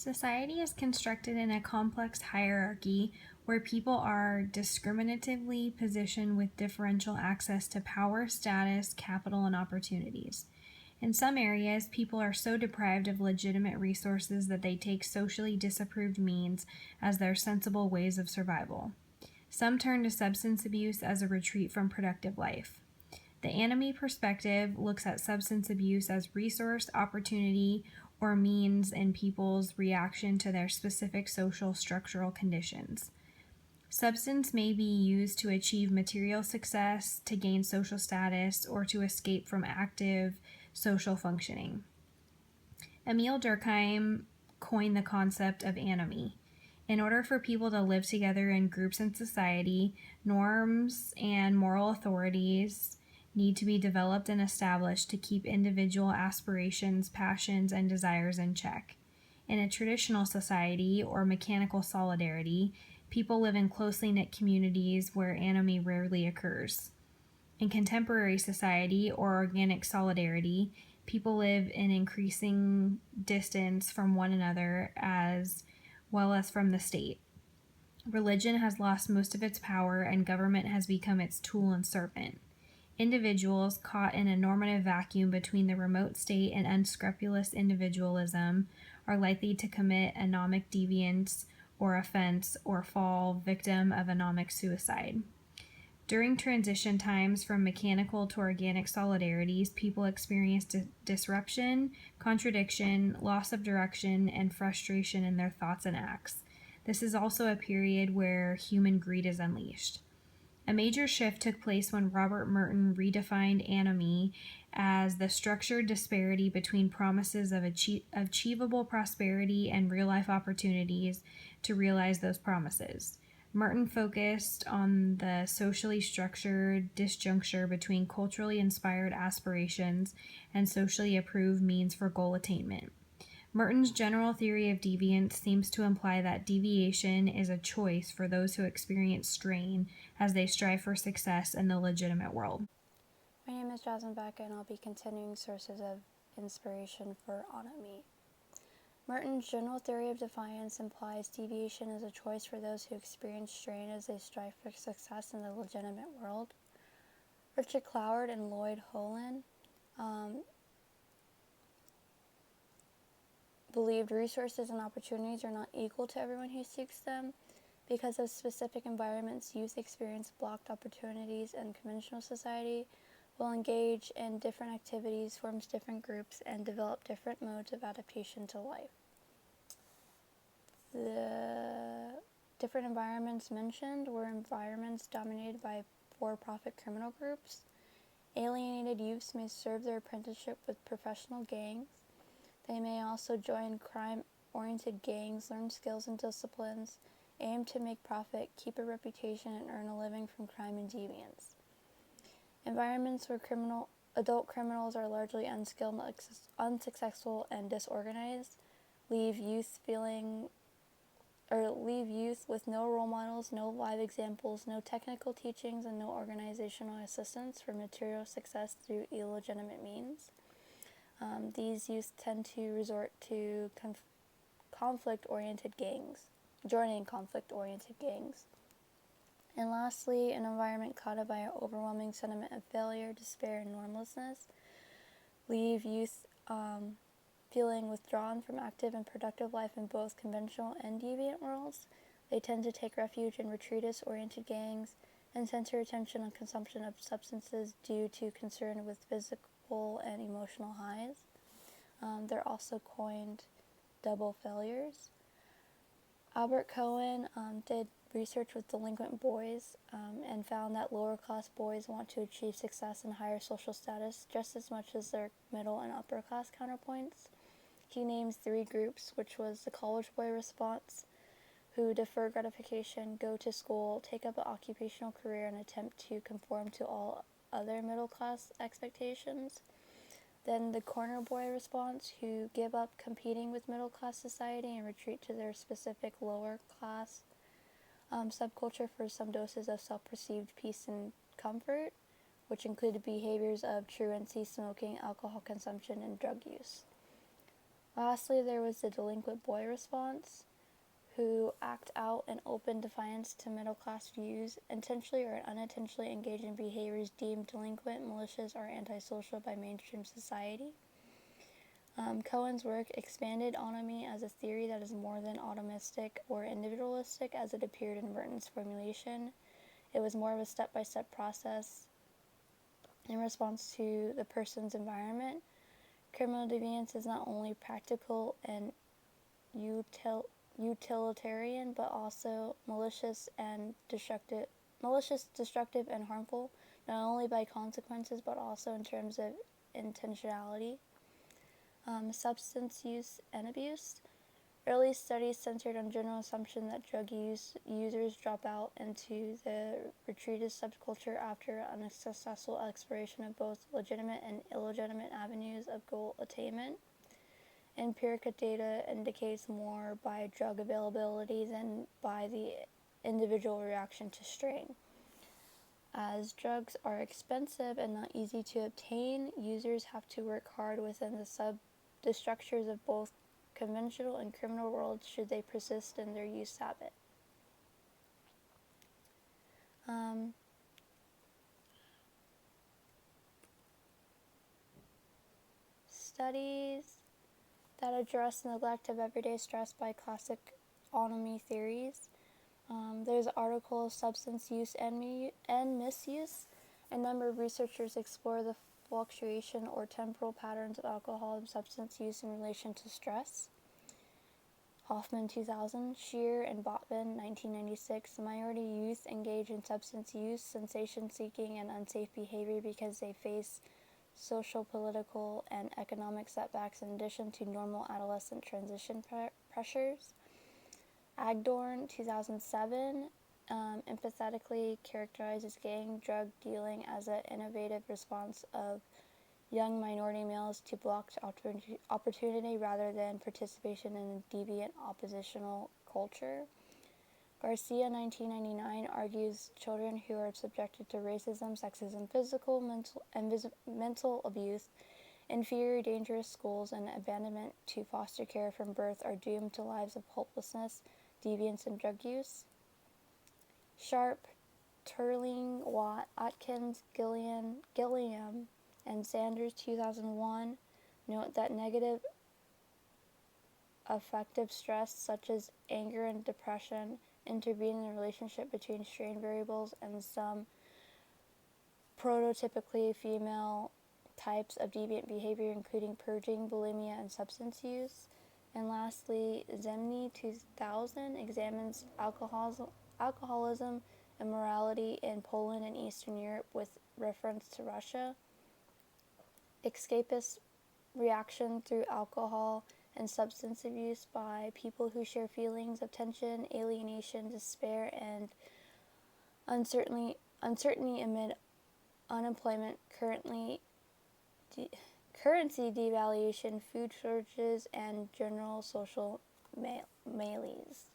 Society is constructed in a complex hierarchy where people are discriminatively positioned with differential access to power, status, capital, and opportunities. In some areas, people are so deprived of legitimate resources that they take socially disapproved means as their sensible ways of survival. Some turn to substance abuse as a retreat from productive life. The ANIME perspective looks at substance abuse as resource, opportunity, or means in people's reaction to their specific social structural conditions. Substance may be used to achieve material success, to gain social status, or to escape from active social functioning. Emile Durkheim coined the concept of ANIME. In order for people to live together in groups in society, norms and moral authorities need to be developed and established to keep individual aspirations, passions, and desires in check. In a traditional society or mechanical solidarity, people live in closely knit communities where ANIME rarely occurs. In contemporary society or organic solidarity, people live in increasing distance from one another as well as from the state. Religion has lost most of its power and government has become its tool and servant. Individuals caught in a normative vacuum between the remote state and unscrupulous individualism are likely to commit anomic deviance or offense or fall victim of anomic suicide. During transition times from mechanical to organic solidarities, people experience disruption, contradiction, loss of direction, and frustration in their thoughts and acts. This is also a period where human greed is unleashed. A major shift took place when Robert Merton redefined ANIME as the structured disparity between promises of achievable prosperity and real-life opportunities to realize those promises. Merton focused on the socially structured disjuncture between culturally inspired aspirations and socially approved means for goal attainment. Merton's general theory of deviance seems to imply that deviation is a choice for those who experience strain as they strive for success in the legitimate world. My name is Jasmine Becca, and I'll be continuing sources of inspiration for ANIME. Merton's general theory of defiance implies deviation is a choice for those who experience strain as they strive for success in the legitimate world. Richard Cloward and Lloyd Holland believed resources and opportunities are not equal to everyone who seeks them. Because of specific environments, youth experience blocked opportunities, and conventional society will engage in different activities, forms different groups, and develop different modes of adaptation to life. The different environments mentioned were environments dominated by for-profit criminal groups. Alienated youths may serve their apprenticeship with professional gangs. They may also join crime-oriented gangs, learn skills and disciplines, aim to make profit, keep a reputation, and earn a living from crime and deviance. Environments where adult criminals are largely unskilled, unsuccessful, and disorganized leave youth with no role models, no live examples, no technical teachings, and no organizational assistance for material success through illegitimate means. These youth tend to resort to conflict-oriented gangs, joining conflict-oriented gangs. And lastly, an environment clouded by an overwhelming sentiment of failure, despair, and normlessness leave youth feeling withdrawn from active and productive life in both conventional and deviant worlds. They tend to take refuge in retreatist-oriented gangs and center attention on consumption of substances due to concern with physical and emotional highs. They're also coined double failures. Albert Cohen did research with delinquent boys and found that lower-class boys want to achieve success and higher social status just as much as their middle and upper-class counterpoints. He names 3 groups, which was the college boy response, who defer gratification, go to school, take up an occupational career, and attempt to conform to all other middle-class expectations. Then the corner boy response, who give up competing with middle-class society and retreat to their specific lower-class subculture for some doses of self-perceived peace and comfort, which included behaviors of truancy, smoking, alcohol consumption, and drug use. Lastly, there was the delinquent boy response, who act out in open defiance to middle-class views, intentionally or unintentionally engage in behaviors deemed delinquent, malicious, or antisocial by mainstream society. Cohen's work expanded autonomy as a theory that is more than atomistic or individualistic as it appeared in Merton's formulation. It was more of a step-by-step process in response to the person's environment. Criminal deviance is not only practical and utilitarian, but also malicious, destructive, and harmful, not only by consequences, but also in terms of intentionality. Substance use and abuse. Early studies centered on general assumption that drug users drop out into the retreated subculture after unsuccessful exploration of both legitimate and illegitimate avenues of goal attainment. Empirical data indicates more by drug availability than by the individual reaction to strain. As drugs are expensive and not easy to obtain, users have to work hard within the structures of both conventional and criminal worlds should they persist in their use habit. Studies that address neglect of everyday stress by classic autonomy theories. There's an article, Substance Use and Misuse. A number of researchers explore the fluctuation or temporal patterns of alcohol and substance use in relation to stress. Hoffman, 2000, Shear and Botman, 1996. Minority youth engage in substance use, sensation seeking, and unsafe behavior because they face social, political, and economic setbacks in addition to normal adolescent transition pressures. Agdorn, 2007, empathetically characterizes gang drug dealing as an innovative response of young minority males to blocked opportunity rather than participation in a deviant oppositional culture. Garcia, 1999, argues children who are subjected to racism, sexism, physical, mental abuse, inferior, dangerous schools, and abandonment to foster care from birth are doomed to lives of hopelessness, deviance, and drug use. Sharp, Turling, Watt, Atkins, Gilliam, and Sanders, 2001, note that negative affective stress such as anger and depression intervene in the relationship between strain variables and some prototypically female types of deviant behavior, including purging, bulimia, and substance use. And lastly, Zemny, 2000, examines alcoholism and morality in Poland and Eastern Europe with reference to Russia. Escapist reaction through alcohol and substance abuse by people who share feelings of tension, alienation, despair, and uncertainty amid unemployment, currency devaluation, food shortages, and general social malaise.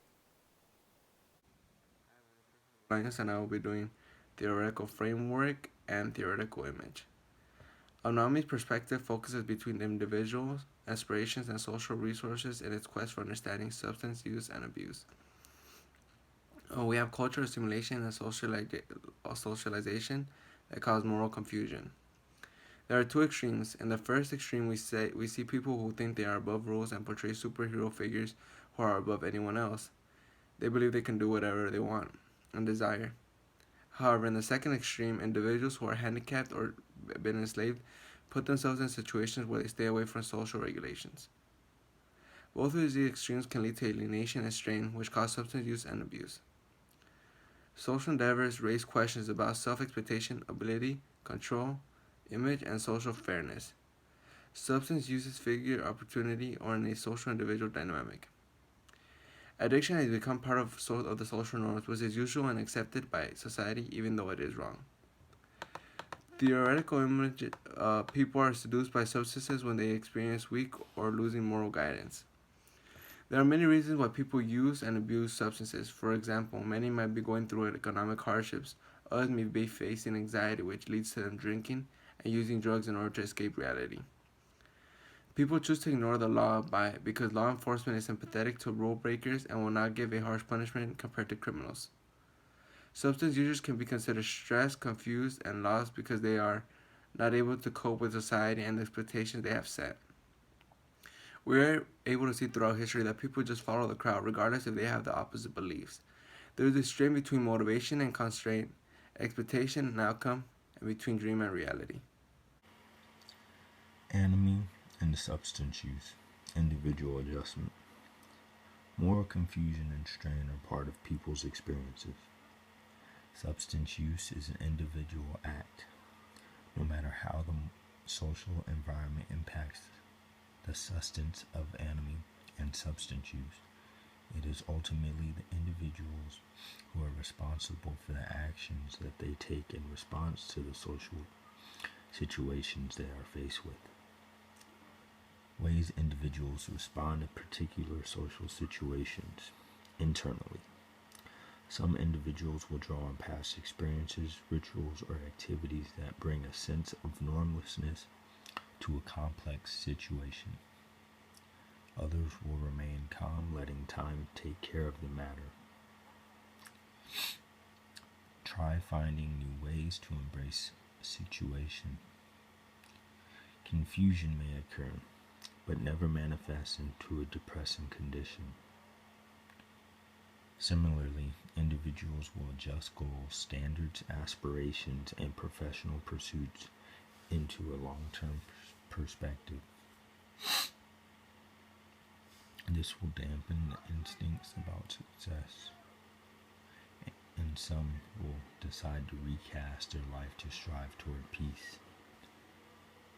And I will be doing theoretical framework and theoretical image. Autonomy's perspective focuses between individuals, aspirations, and social resources in its quest for understanding substance use and abuse. We have cultural assimilation and socialization that cause moral confusion. There are two extremes. In the first extreme, we see people who think they are above rules and portray superhero figures who are above anyone else. They believe they can do whatever they want and desire. However, in the second extreme, individuals who are handicapped or been enslaved put themselves in situations where they stay away from social regulations. Both of these extremes can lead to alienation and strain, which cause substance use and abuse. Social endeavors raise questions about self-expectation, ability, control, image, and social fairness. Substance uses figure opportunity or in a social individual dynamic. Addiction has become part of the social norms, which is usual and accepted by society, even though it is wrong. Theoretical image, people are seduced by substances when they experience weak or losing moral guidance. There are many reasons why people use and abuse substances. For example, many might be going through economic hardships. Others may be facing anxiety, which leads to them drinking and using drugs in order to escape reality. People choose to ignore the law because law enforcement is sympathetic to rule breakers and will not give a harsh punishment compared to criminals. Substance users can be considered stressed, confused, and lost because they are not able to cope with society and the expectations they have set. We are able to see throughout history that people just follow the crowd regardless if they have the opposite beliefs. There is a strain between motivation and constraint, expectation and outcome, and between dream and reality. Enemy and substance use, individual adjustment. Moral confusion and strain are part of people's experiences. Substance use is an individual act. No matter how the social environment impacts the sustenance of enemy and substance use, it is ultimately the individuals who are responsible for the actions that they take in response to the social situations they are faced with. Ways individuals respond to particular social situations internally. Some individuals will draw on past experiences, rituals, or activities that bring a sense of normlessness to a complex situation. Others will remain calm, letting time take care of the matter. Try finding new ways to embrace a situation. Confusion may occur, but never manifests into a depressing condition. Similarly, individuals will adjust goals, standards, aspirations, and professional pursuits into a long-term perspective. This will dampen the instincts about success, and some will decide to recast their life to strive toward peace.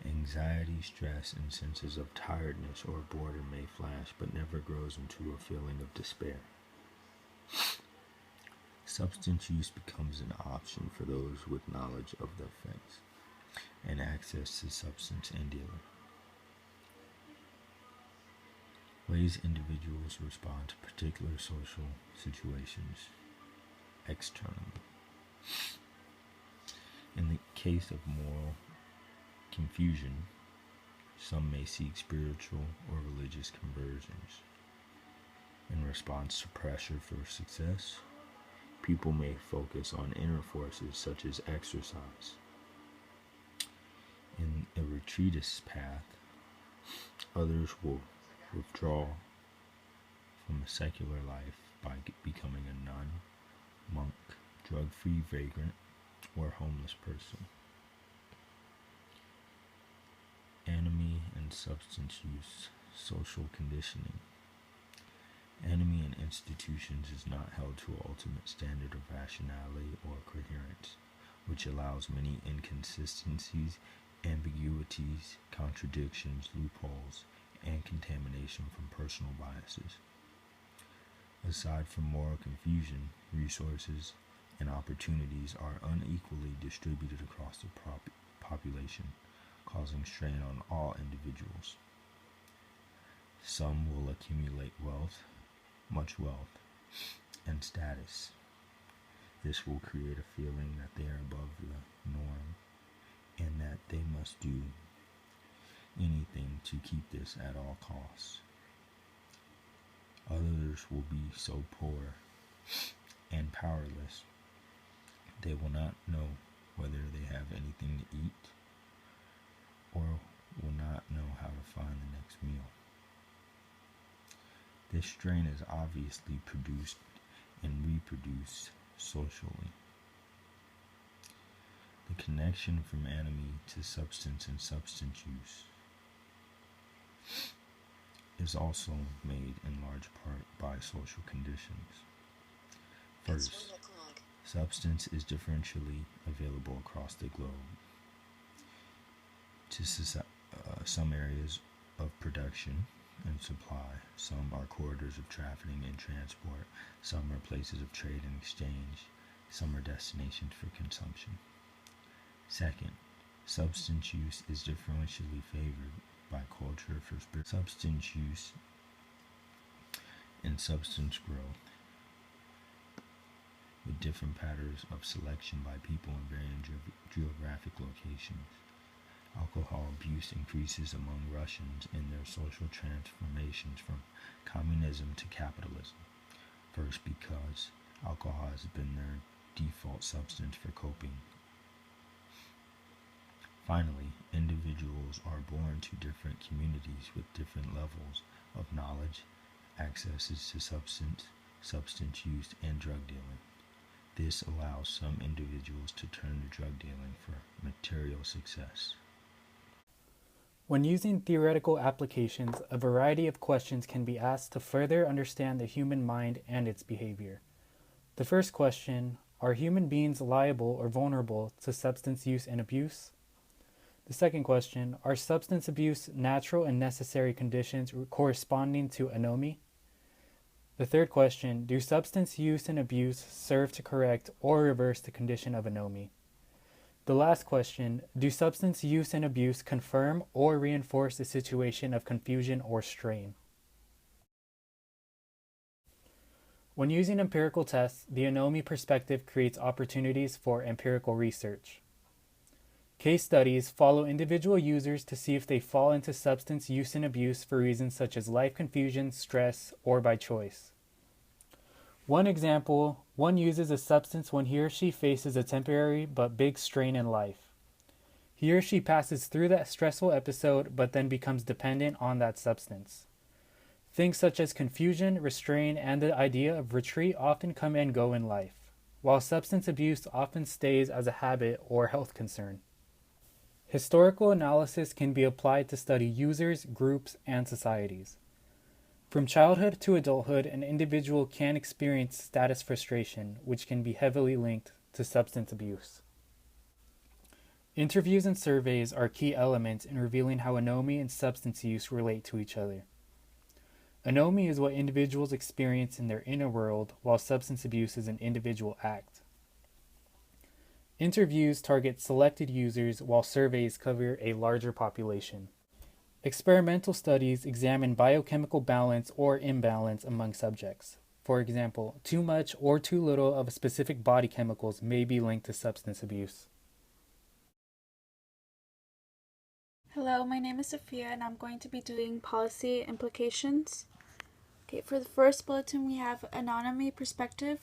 Anxiety, stress, and senses of tiredness or boredom may flash, but never grows into a feeling of despair. Substance use becomes an option for those with knowledge of the effects and access to substance and dealer. Ways individuals respond to particular social situations externally. In the case of moral confusion, some may seek spiritual or religious conversions. In response to pressure for success, people may focus on inner forces such as exercise. In a retreatist path, others will withdraw from a secular life by becoming a nun, monk, drug-free vagrant, or homeless person. Enemy and substance use, social conditioning. Enemy in institutions is not held to an ultimate standard of rationality or coherence, which allows many inconsistencies, ambiguities, contradictions, loopholes, and contamination from personal biases. Aside from moral confusion, resources and opportunities are unequally distributed across the population, causing strain on all individuals. Some will accumulate much wealth, and status. This will create a feeling that they are above the norm and that they must do anything to keep this at all costs. Others will be so poor and powerless they will not know whether they have anything to eat or will not know how to find the next meal. This strain is obviously produced and reproduced socially. The connection from enemy to substance and substance use is also made in large part by social conditions. First, substance is differentially available across the globe. To some areas of production and supply, some are corridors of trafficking and transport, some are places of trade and exchange, some are destinations for consumption. Second, substance use is differentially favored by culture for substance use and substance growth, with different patterns of selection by people in varying geographic locations. Alcohol abuse abuse increases among Russians in their social transformations from communism to capitalism. First, because alcohol has been their default substance for coping. Finally, individuals are born to different communities with different levels of knowledge, accesses to substance use, and drug dealing. This allows some individuals to turn to drug dealing for material success. When using theoretical applications, a variety of questions can be asked to further understand the human mind and its behavior. The first question, are human beings liable or vulnerable to substance use and abuse? The second question, are substance abuse natural and necessary conditions corresponding to anomie? The third question, do substance use and abuse serve to correct or reverse the condition of anomie? The last question, do substance use and abuse confirm or reinforce a situation of confusion or strain? When using empirical tests, the anomie perspective creates opportunities for empirical research. Case studies follow individual users to see if they fall into substance use and abuse for reasons such as life confusion, stress, or by choice. One example, one uses a substance when he or she faces a temporary but big strain in life. He or she passes through that stressful episode but then becomes dependent on that substance. Things such as confusion, restraint, and the idea of retreat often come and go in life, while substance abuse often stays as a habit or health concern. Historical analysis can be applied to study users, groups, and societies. From childhood to adulthood, an individual can experience status frustration, which can be heavily linked to substance abuse. Interviews and surveys are key elements in revealing how anomie and substance use relate to each other. Anomie is what individuals experience in their inner world, while substance abuse is an individual act. Interviews target selected users, while surveys cover a larger population. Experimental studies examine biochemical balance or imbalance among subjects. For example, too much or too little of a specific body chemicals may be linked to substance abuse. Hello, my name is Sophia and I'm going to be doing policy implications. Okay, for the first bulletin we have anomie perspective.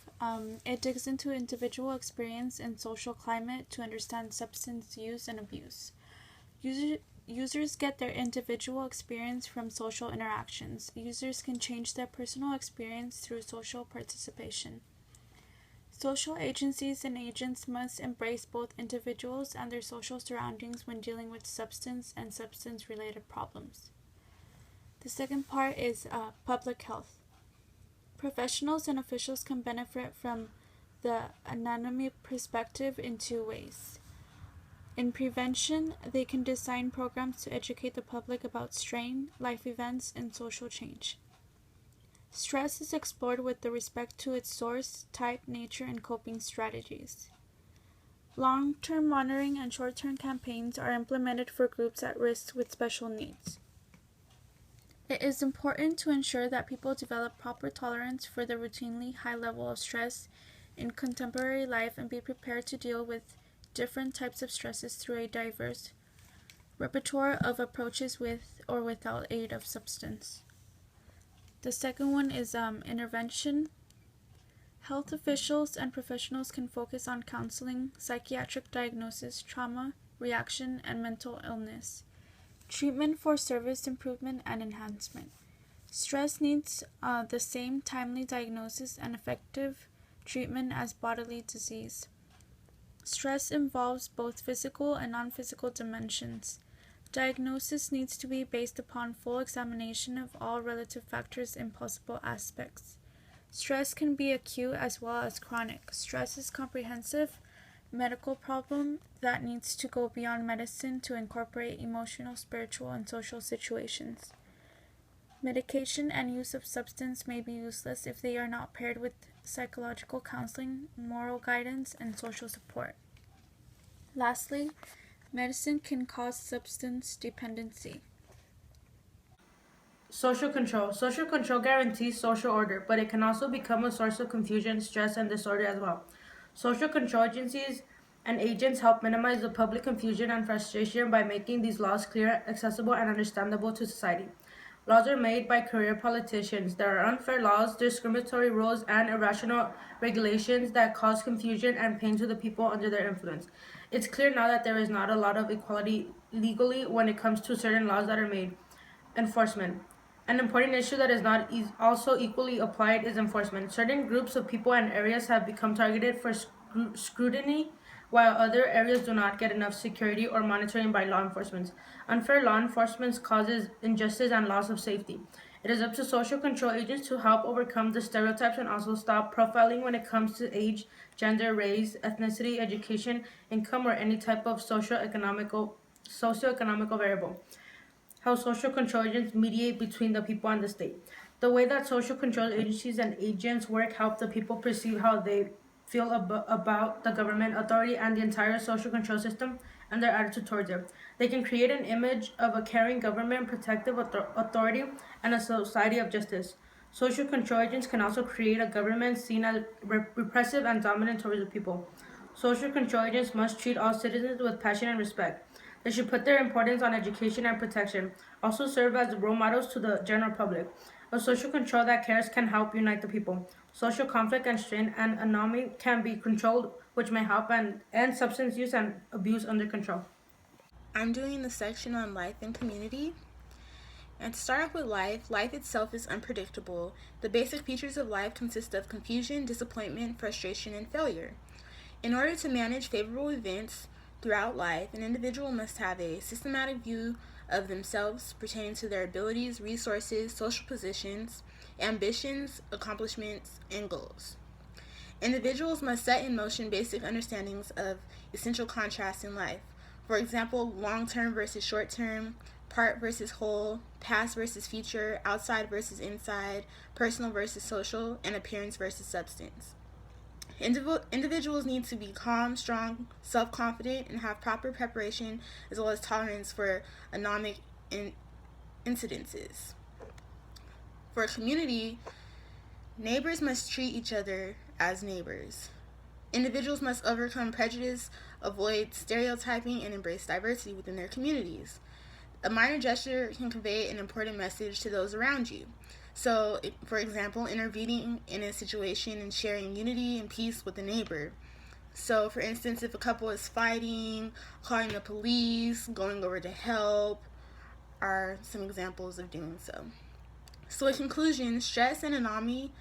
It digs into individual experience and social climate to understand substance use and abuse. Users get their individual experience from social interactions. Users can change their personal experience through social participation. Social agencies and agents must embrace both individuals and their social surroundings when dealing with substance and substance-related problems. The second part is public health. Professionals and officials can benefit from the anomie perspective in two ways. In prevention, they can design programs to educate the public about strain, life events, and social change. Stress is explored with respect to its source, type, nature, and coping strategies. Long-term monitoring and short-term campaigns are implemented for groups at risk with special needs. It is important to ensure that people develop proper tolerance for the routinely high level of stress in contemporary life and be prepared to deal with different types of stresses through a diverse repertoire of approaches with or without aid of substance. The second one is intervention. Health officials and professionals can focus on counseling, psychiatric diagnosis, trauma, reaction, and mental illness. Treatment for service improvement and enhancement. Stress needs the same timely diagnosis and effective treatment as bodily disease. Stress involves both physical and non-physical dimensions. Diagnosis needs to be based upon full examination of all relative factors and possible aspects. Stress can be acute as well as chronic. Stress is a comprehensive medical problem that needs to go beyond medicine to incorporate emotional, spiritual, and social situations. Medication and use of substance may be useless if they are not paired with psychological counseling, moral guidance, and social support. Lastly, medicine can cause substance dependency. Social control. Social control guarantees social order, but it can also become a source of confusion, stress, and disorder as well. Social control agencies and agents help minimize the public confusion and frustration by making these laws clear, accessible, and understandable to society. Laws are made by career politicians. There are unfair laws, discriminatory rules, and irrational regulations that cause confusion and pain to the people under their influence. It's clear now that there is not a lot of equality legally when it comes to certain laws that are made. Enforcement. An important issue that is not also equally applied is enforcement. Certain groups of people and areas have become targeted for scrutiny, while other areas do not get enough security or monitoring by law enforcement. Unfair law enforcement causes injustice and loss of safety. It is up to social control agents to help overcome the stereotypes and also stop profiling when it comes to age, gender, race, ethnicity, education, income, or any type of socioeconomical variable. How social control agents mediate between the people and the state. The way that social control agencies and agents work help the people perceive how they feel about the government, authority, and the entire social control system and their attitude towards it. They can create an image of a caring government, protective authority, and a society of justice. Social control agents can also create a government seen as repressive and dominant towards the people. Social control agents must treat all citizens with passion and respect. They should put their importance on education and protection, also serve as role models to the general public. A social control that cares can help unite the people. Social conflict and strain and anomaly can be controlled, which may help and end substance use and abuse under control. I'm doing the section on life and community. And to start off with life itself is unpredictable. The basic features of life consist of confusion, disappointment, frustration, and failure. In order to manage favorable events throughout life, an individual must have a systematic view of themselves pertaining to their abilities, resources, social positions, ambitions, accomplishments, and goals. Individuals must set in motion basic understandings of essential contrasts in life. For example, long-term versus short-term, part versus whole, past versus future, outside versus inside, personal versus social, and appearance versus substance. Individuals need to be calm, strong, self-confident, and have proper preparation as well as tolerance for anomic incidences. For a community, neighbors must treat each other as neighbors. Individuals must overcome prejudice, avoid stereotyping, and embrace diversity within their communities. A minor gesture can convey an important message to those around you. So, for example, intervening in a situation and sharing unity and peace with a neighbor. So, for instance, if a couple is fighting, calling the police, going over to help, are some examples of doing so. So, in conclusion, stress and anomaly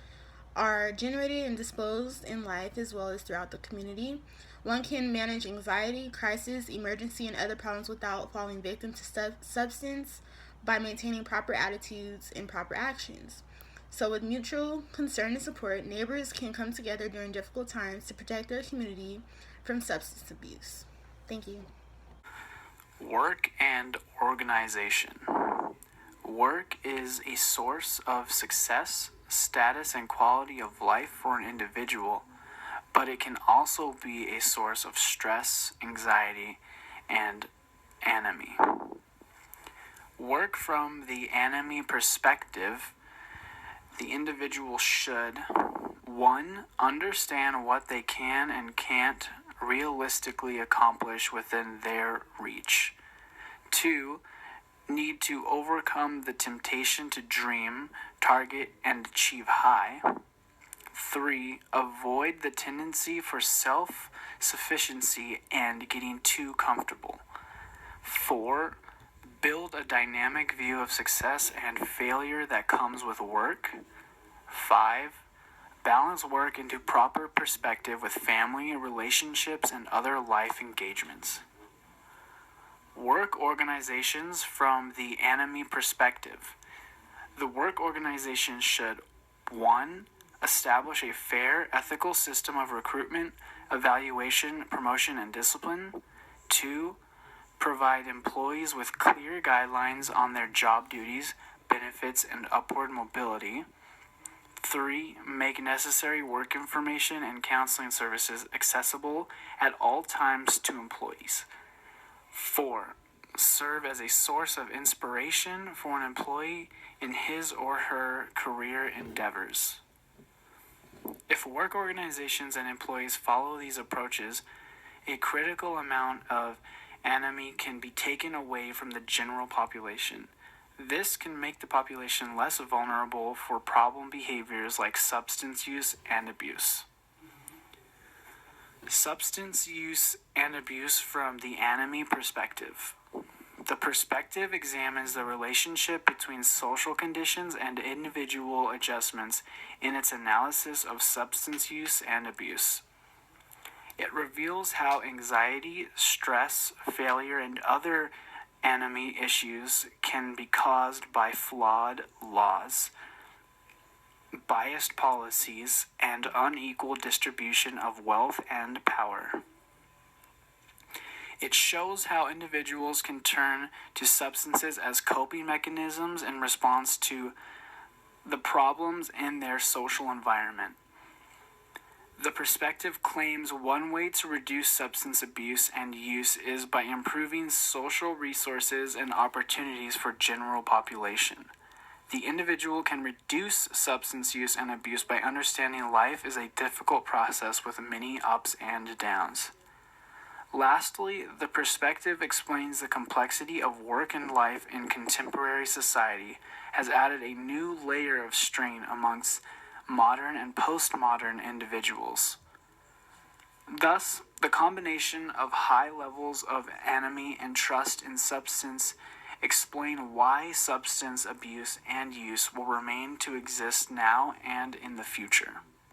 are generated and disposed in life as well as throughout the community. One can manage anxiety, crisis, emergency, and other problems without falling victim to substance by maintaining proper attitudes and proper actions. So with mutual concern and support, neighbors can come together during difficult times to protect their community from substance abuse. Thank you. Work and organization. Work is a source of success, status, and quality of life for an individual, but it can also be a source of stress, anxiety, and anomie. Work from the anomie perspective, the individual should 1. Understand what they can and can't realistically accomplish within their reach. 2. Need to overcome the temptation to dream, target, and achieve high. 3. Avoid the tendency for self-sufficiency and getting too comfortable. 4. Build a dynamic view of success and failure that comes with work. 5. Balance work into proper perspective with family, relationships, and other life engagements. Work organizations from the anomie perspective. The work organization should 1. Establish a fair, ethical system of recruitment, evaluation, promotion, and discipline. 2. Provide employees with clear guidelines on their job duties, benefits, and upward mobility. 3. Make necessary work information and counseling services accessible at all times to employees. 4. Serve as a source of inspiration for an employee in his or her career endeavors. If work organizations and employees follow these approaches, a critical amount of anomie can be taken away from the general population. This can make the population less vulnerable for problem behaviors like substance use and abuse. Substance use and abuse from the anomie perspective. The perspective examines the relationship between social conditions and individual adjustments in its analysis of substance use and abuse. It reveals how anxiety, stress, failure, and other anomie issues can be caused by flawed laws, biased policies, and unequal distribution of wealth and power. It shows how individuals can turn to substances as coping mechanisms in response to the problems in their social environment. The perspective claims one way to reduce substance abuse and use is by improving social resources and opportunities for general population. The individual can reduce substance use and abuse by understanding life is a difficult process with many ups and downs. Lastly, the perspective explains the complexity of work and life in contemporary society has added a new layer of strain amongst modern and postmodern individuals. Thus, the combination of high levels of anomie and trust in substance explain why substance abuse and use will remain to exist now and in the future.